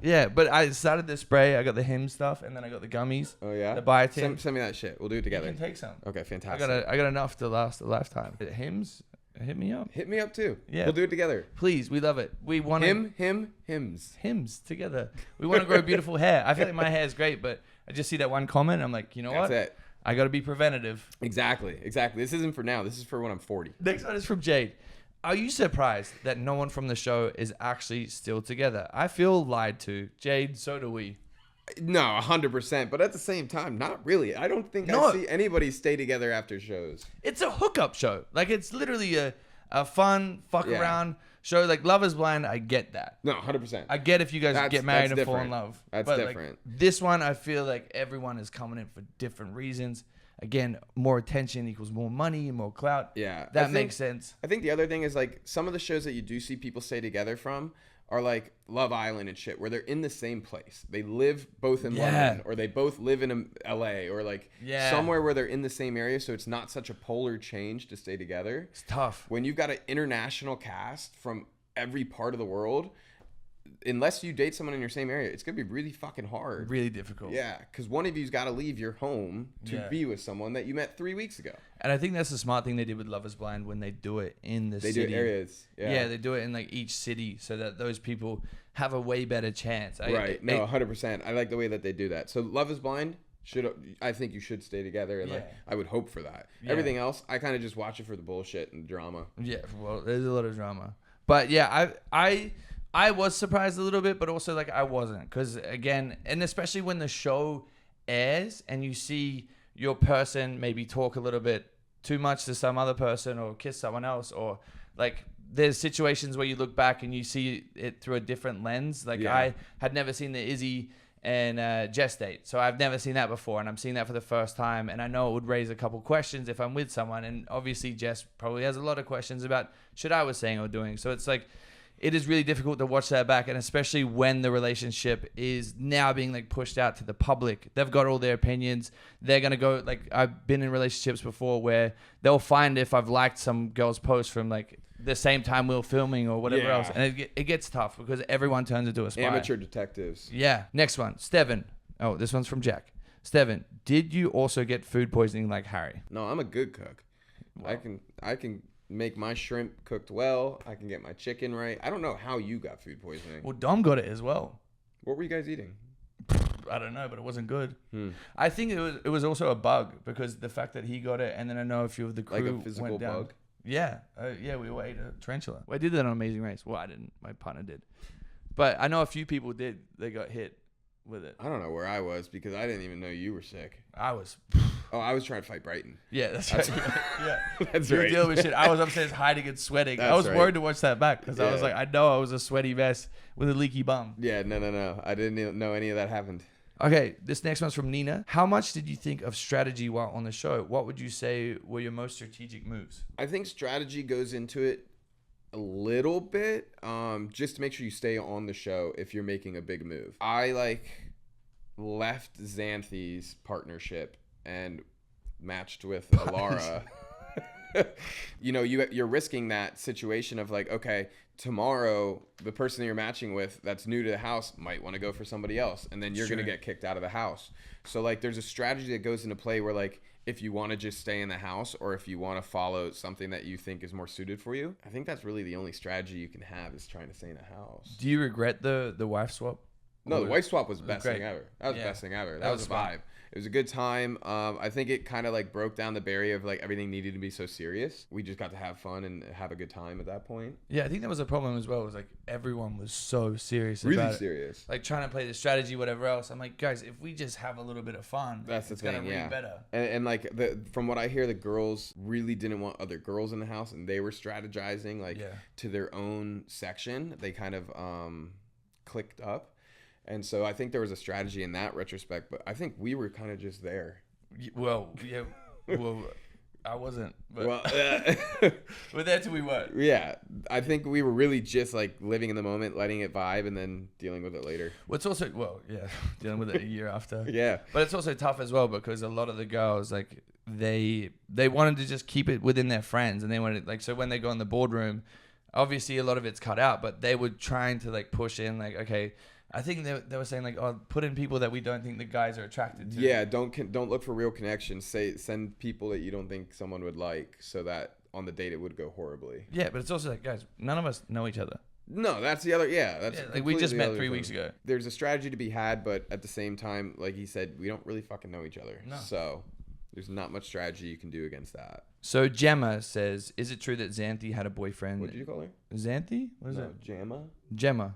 yeah. But I started the spray. I got the Hims stuff, and then I got the gummies. Oh yeah. The biotin. Send me that shit. We'll do it You together. can take some. Okay, I fantastic. got enough to last a lifetime. Hims, hit me up. Hit me up too. Yeah. We'll do it together. Please, we love it. We want Hims. Hims together. We want to grow beautiful hair. I feel like my hair is great, but I just see that one comment. I'm like, you know what? That's it. I got to be preventative. Exactly. This isn't for now. This is for when I'm 40. Next one is from Jade. Are you surprised that no one from the show is actually still together? I feel lied to. Jade, so do we. No, 100%. But at the same time, not really. I don't think No. I see anybody stay together after shows. It's a hookup show. Like, it's literally a fun, fuck Yeah. around show. Like, Love is Blind, I get that. No, 100%. I get if you guys That's- get married that's and fall in different. love. That's but different. Like, this one, I feel like everyone is coming in for different reasons. Again, more attention equals more money and more clout. Yeah. I That think- makes sense. I think the other thing is like some of the shows that you do see people stay together from are like Love Island and shit, where they're in the same place. They live both in London, or they both live in LA, or like somewhere where they're in the same area. So it's not such a polar change to stay together. It's tough. When you've got an international cast from every part of the world, unless you date someone in your same area, it's gonna be really fucking hard. Really difficult. Yeah, because one of you's got to leave your home to Yeah. be with someone that you met 3 weeks ago. And I think that's the smart thing they did with Love is Blind when they do it in the They city. do areas. Yeah, they do it in like each city so that those people have a way better chance. Right. No, 100%. I like the way that they do that. So Love is Blind, I think you should stay together, and like Yeah. I would hope for that. Yeah. Everything else, I kind of just watch it for the bullshit and drama. Yeah, well, there's a lot of drama. But yeah, I was surprised a little bit, but also like I wasn't, because again, and especially when the show airs and you see your person maybe talk a little bit too much to some other person or kiss someone else, or like there's situations where you look back and you see it through a different lens. Like I had never seen the Izzy and Jess date, so I've never seen that before, and I'm seeing that for the first time, and I know it would raise a couple questions if I'm with someone, and obviously Jess probably has a lot of questions about shit I was saying or doing. So it's like it is really difficult to watch that back, and especially when the relationship is now being like pushed out to the public. They've got all their opinions. They're gonna go, like, I've been in relationships before where they'll find if I've liked some girl's post from like the same time we were filming or whatever else, and it gets tough because everyone turns into a spy. Amateur detectives. Yeah. Next one, Stevan. Oh, this one's from Jack. Stevan, did you also get food poisoning like Harry? No, I'm a good cook. Wow. I can make my shrimp cooked well. I can get my chicken right. I don't know how you got food poisoning. Well, Dom got it as well. What were you guys eating? I don't know, but it wasn't good. I think it was also a bug, because the fact that he got it, and then I know a few of the crew Like a physical went down. bug? Yeah, we ate a tarantula. Well, I did that on Amazing Race. Well, I didn't. My partner did, but I know a few people did. They got hit with it. I don't know where I was because I didn't even know you were sick. I was. Oh, I was trying to fight Brighton. Yeah, that's right. Yeah, That's you were right. dealing with shit. I was upstairs hiding and sweating. I That's was right. worried to watch that back because I was Yeah. like, I know I was a sweaty mess with a leaky bum. Yeah, no. I didn't even know any of that happened. Okay, this next one's from Nina. How much did you think of strategy while on the show? What would you say were your most strategic moves? I think strategy goes into it a little bit, just to make sure you stay on the show if you're making a big move. I left Xanthi's partnership and matched with Alara. You're risking that situation of like, okay, tomorrow the person that you're matching with that's new to the house might want to go for somebody else, and then you're going to get kicked out of the house. So like there's a strategy that goes into play where like if you want to just stay in the house or if you want to follow something that you think is more suited for you. I think that's really the only strategy you can have, is trying to stay in the house. Do you regret the wife swap? No, the wife swap was the best great. thing ever. That was the best thing ever. That was a fun. vibe. It was a good time. I think it kind of like broke down the barrier of like everything needed to be so serious. We just got to have fun and have a good time at that point. Yeah, I think that was a problem as well. It was like everyone was so serious Really about it. serious. Like trying to play the strategy, whatever else. I'm like, guys, if we just have a little bit of fun, That's the it's thing, gonna yeah. read better. And like from what I hear, the girls really didn't want other girls in the house, and they were strategizing like to their own section. They kind of clicked up. And so I think there was a strategy in that retrospect, but I think we were kind of just there. Well, yeah. Well, I wasn't. But Well, we're there till we weren't. yeah, I think we were really just like living in the moment, letting it vibe, and then dealing with it later. What's also dealing with it a year after. Yeah. But it's also tough as well because a lot of the girls like they wanted to just keep it within their friends, and they wanted like so when they go in the boardroom, obviously a lot of it's cut out, but they were trying to like push in like okay. I think they were saying like, oh, put in people that we don't think the guys are attracted to. Yeah, don't look for real connections. Send people that you don't think someone would like, so that on the date it would go horribly. Yeah, but it's also like, guys, none of us know each other. No, that's the other. Yeah, that's like we just met 3 thing. weeks ago. There's a strategy to be had, but at the same time, like he said, we don't really fucking know each other. No. So there's not much strategy you can do against that. So Gemma says, is it true that Xanthi had a boyfriend? What did you call her? Xanthi? What is No, it? Gemma. Gemma.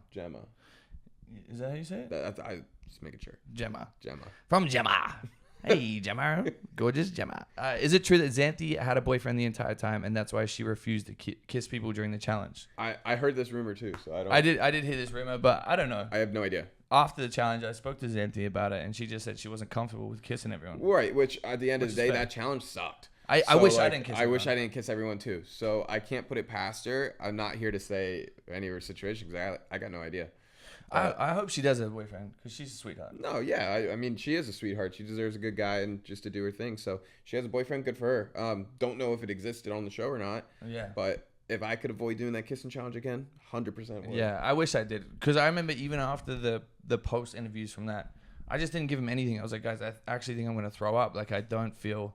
Is that how you say it? I just making sure. Gemma. Gemma. From Gemma. Hey, Gemma. Gorgeous Gemma. Is it true that Xanthi had a boyfriend the entire time, and that's why she refused to kiss people during the challenge? I heard this rumor too, so I don't. I did hear this rumor, but I don't know. I have no idea. After the challenge, I spoke to Xanthi about it, and she just said she wasn't comfortable with kissing everyone. Right, which at the end of Which the is day, fair. that challenge sucked. I wish I didn't kiss I wish everyone. I didn't kiss everyone too. So I can't put it past her. I'm not here to say any of her situation because I got no idea. I hope she does have a boyfriend because she's a sweetheart. No, yeah. I mean, she is a sweetheart. She deserves a good guy and just to do her thing. So she has a boyfriend. Good for her. Don't know if it existed on the show or not. Yeah. But if I could avoid doing that kissing challenge again, 100% would. Yeah, I wish I did because I remember even after the post interviews from that, I just didn't give him anything. I was like, guys, I actually think I'm going to throw up. Like, I don't feel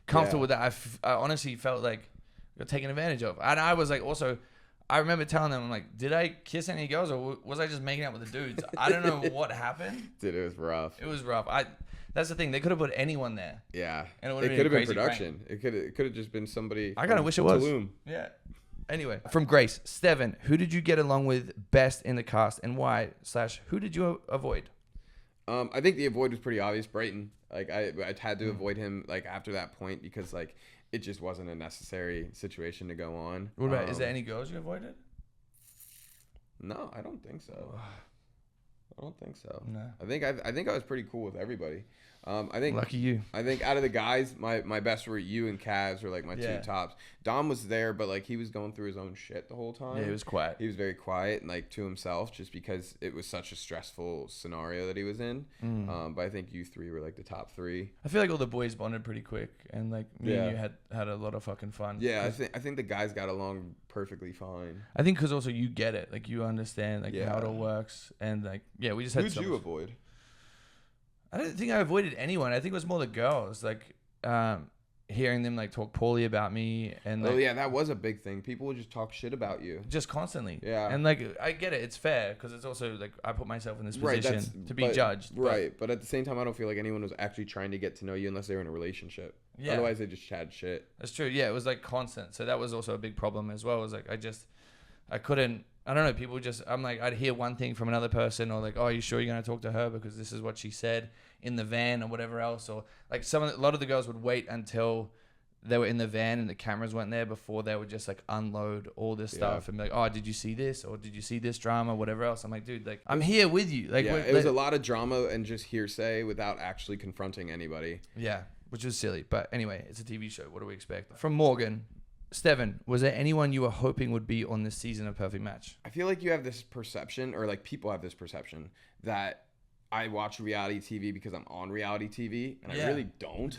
comfortable with that. I honestly felt like I got taken advantage of. And I was like, also, I remember telling them, I'm like, did I kiss any girls or was I just making out with the dudes? I don't know what happened. Dude, it was rough. It was rough. That's the thing. They could have put anyone there. Yeah. And it It would've could been have been crazy production. It could have just been somebody. I kind of from wish it was. Tulum. Yeah. Anyway, from Grace, Stevan, who did you get along with best in the cast and why? / who did you avoid? I think the avoid was pretty obvious. Brayton. Like I had to avoid him like after that point because like it just wasn't a necessary situation to go on. What about? Is there any girls you avoided? No, I don't think so. I don't think so. No. I think I was pretty cool with everybody. I think Lucky you. I think out of the guys, my best were you and Kaz were like my Yeah. two tops. Dom was there, but like he was going through his own shit the whole time. Yeah, he was quiet. He was very quiet and like to himself, just because it was such a stressful scenario that he was in. But I think you three were like the top three. I feel like all the boys bonded pretty quick, and like me Yeah. and you had a lot of fucking fun. Yeah, I think the guys got along perfectly fine. I think because also you get it, like you understand like how it all Yeah. works, and like yeah, we just had. Who'd so you much- avoid? I don't think I avoided anyone. I think it was more the girls, like hearing them like talk poorly about me, and like, Oh yeah, that was a big thing. People would just talk shit about you. just constantly. Yeah. And like I get it, it's fair because it's also like I put myself in this position to be but- judged. but- Right, but at the same time, I don't feel like anyone was actually trying to get to know you unless they were in a relationship. Yeah. Otherwise, they just chat shit. That's true. Yeah, it was like constant. So that was also a big problem as well. It was like I couldn't. I don't know. People just. I'm like I'd hear one thing from another person, or like, oh, are you sure you're gonna talk to her because this is what she said in the van or whatever else, or like a lot of the girls would wait until they were in the van and the cameras weren't there before they would just like unload all this stuff and be like, oh, did you see this or did you see this drama, whatever else. I'm like, dude, like I'm here with you. Like Yeah, it was a lot of drama and just hearsay without actually confronting anybody. Yeah, which was silly. But anyway, it's a TV show. What do we expect? From Morgan, Stevan, was there anyone you were hoping would be on this season of Perfect Match? I feel like you have this perception, or like people have this perception, that I watch reality TV because I'm on reality TV, and I really don't.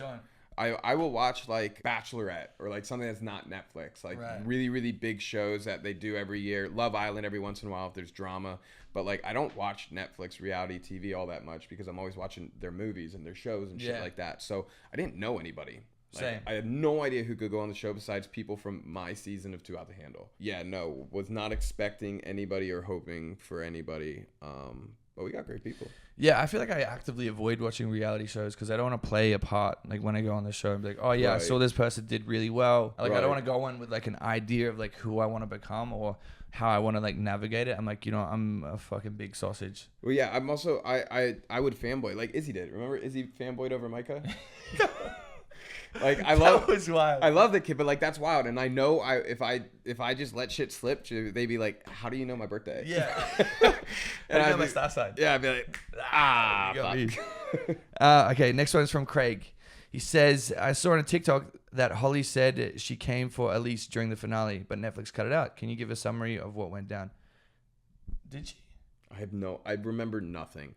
I will watch like Bachelorette or like something that's not Netflix, like really, really big shows that they do every year. Love Island every once in a while if there's drama. But like I don't watch Netflix reality TV all that much because I'm always watching their movies and their shows and shit like that. So I didn't know anybody. Like, Same. I had no idea who could go on the show besides people from my season of Two Out the Handle. Yeah, no, was not expecting anybody or hoping for anybody. But we got great people. Yeah, I feel like I actively avoid watching reality shows because I don't want to play a part like when I go on the show and be like, oh yeah, I saw this person did really well. Like I don't want to go in with like an idea of like who I want to become or how I want to like navigate it. I'm like, I'm a fucking big sausage. Well, yeah, I'm also I would fanboy like Izzy did. Remember Izzy fanboyed over Micah? Like I love the kid, but like that's wild. And I know if I just let shit slip, they'd be like, "How do you know my birthday?" Yeah. And I know my star sign. Yeah, I'd be like, you got me. Okay, next one is from Craig. He says, I saw on a TikTok that Holly said she came for Elise during the finale, but Netflix cut it out. Can you give a summary of what went down? Did she? I remember nothing.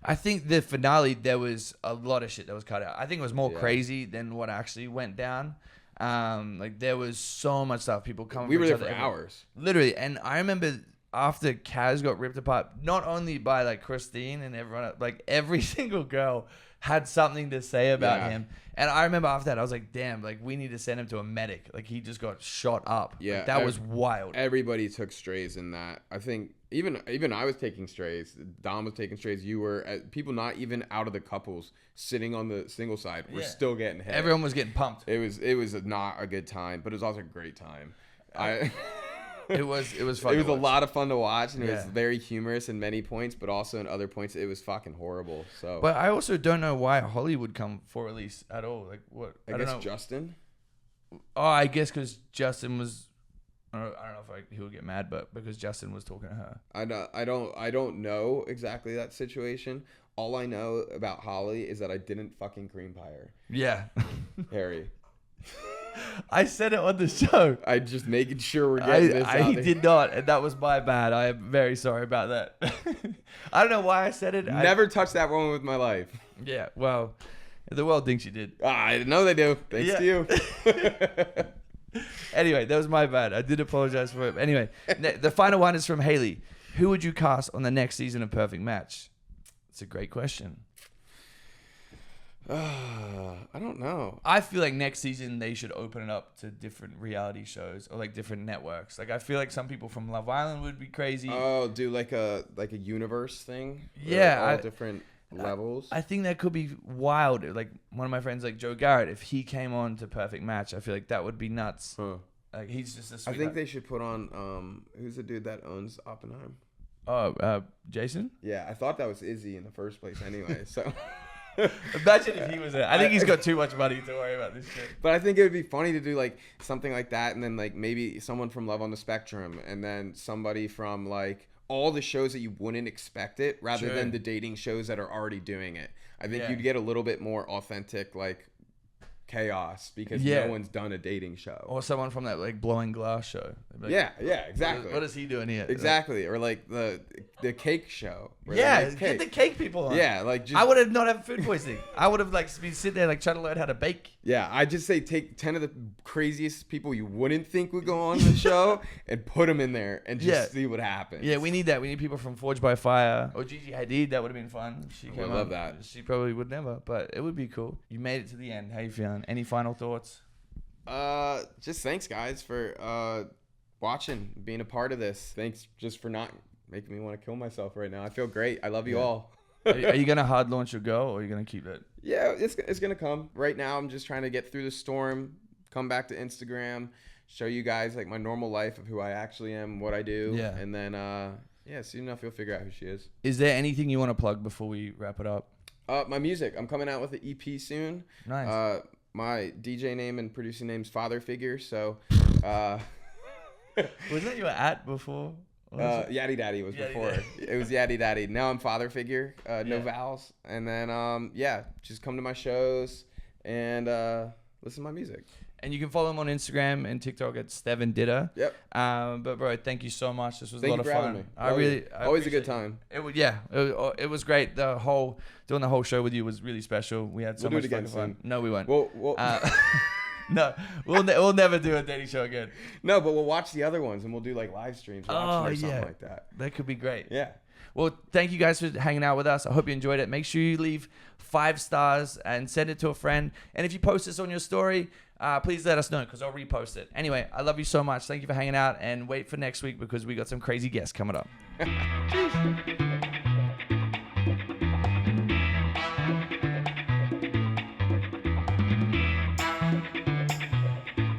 I think the finale, there was a lot of shit that was cut out. I think it was more crazy than what actually went down. Like there was so much stuff. People coming. We were there for hours. Literally. And I remember after Kaz got ripped apart, not only by like Christine and everyone, like every single girl had something to say about him. And I remember after that, I was like, damn, like we need to send him to a medic. Like he just got shot up. Yeah. Like, that was wild. Everybody took strays in that. I think even I was taking strays. Dom was taking strays. You were people not even out of the couples sitting on the single side were still getting hit. Everyone was getting pumped. It was not a good time, but it was also a great time. It was fun. It was a lot of fun to watch, and it was very humorous in many points, but also in other points it was fucking horrible. So, but I also don't know why Holly would come for Elise at all. Like what? I guess Justin. Oh, I guess because Justin was. I don't know if he would get mad, but because Justin was talking to her. I don't know exactly that situation. All I know about Holly is that I didn't fucking cream pie her. Yeah, Harry. I said it on the show. I just making sure we're getting this out He there. did not, and that was my bad. I am very sorry about that. I don't know why I said it. Never touched that woman with my life. Yeah, well, the world thinks you did. I know they do. Thanks to you. Anyway, that was my bad. I did apologize for it. Anyway, the final one is from Haley. Who would you cast on the next season of Perfect Match? It's a great question. I don't know. I feel like next season they should open it up to different reality shows or like different networks. Like I feel like some people from Love Island would be crazy. Oh, do like a universe thing? Yeah, all different levels. I think that could be wild. Like one of my friends, like Joe Garrett, if he came on to Perfect Match, I feel like that would be nuts. Huh. Like he's just a sweet. I think they should put on who's the dude that owns Oppenheim? Oh, Jason? Yeah, I thought that was Izzy in the first place anyway. So. Imagine if he was there. I think he's got too much money to worry about this shit. But I think it would be funny to do like something like that, and then like maybe someone from Love on the Spectrum, and then somebody from like all the shows that you wouldn't expect it, rather than the dating shows that are already doing it. I think you'd get a little bit more authentic like chaos because no one's done a dating show. Or someone from that like Blowing Glass show. Like, yeah, exactly. What is he doing here? Exactly. Or like the cake show. Yeah, get the cake people on. Yeah, like just, I would have not had food poisoning. I would have like been sitting there like trying to learn how to bake. Yeah, I just say take 10 of the craziest people you wouldn't think would go on the show and put them in there and just see what happens. Yeah, we need that. We need people from Forged by Fire or Gigi Hadid. That would have been fun. She I would love that. She probably would never, but it would be cool. You made it to the end. How you feeling? Any final thoughts? Just thanks guys for watching, being a part of this. Thanks just for not making me want to kill myself right now. I feel great. I love you all. Are you gonna hard launch your girl, or are you gonna keep it? Yeah, it's gonna come. Right now, I'm just trying to get through the storm, come back to Instagram, show you guys like my normal life of who I actually am, what I do, and then soon enough you'll figure out who she is. Is there anything you want to plug before we wrap it up? My music. I'm coming out with an EP soon. Nice. My DJ name and producing name's Father Figure. So, was that you were at before? Yaddy Daddy was before. It was Yaddy Daddy. Now I'm Father Figure. No vowels. And then just come to my shows and listen to my music. And you can follow him on Instagram and TikTok at Stevan Ditter. Yep. But bro, thank you so much. This was a lot of fun. Always a good time. It was great. Doing the whole show with you was really special. We had so much fun. Soon. No, we won't. No, we'll never do a dating show again. No, but we'll watch the other ones and we'll do like live streams or something like that. That could be great. Yeah. Well, thank you guys for hanging out with us. I hope you enjoyed it. Make sure you leave 5 stars and send it to a friend. And if you post this on your story, please let us know because I'll repost it. Anyway, I love you so much. Thank you for hanging out and wait for next week because we got some crazy guests coming up.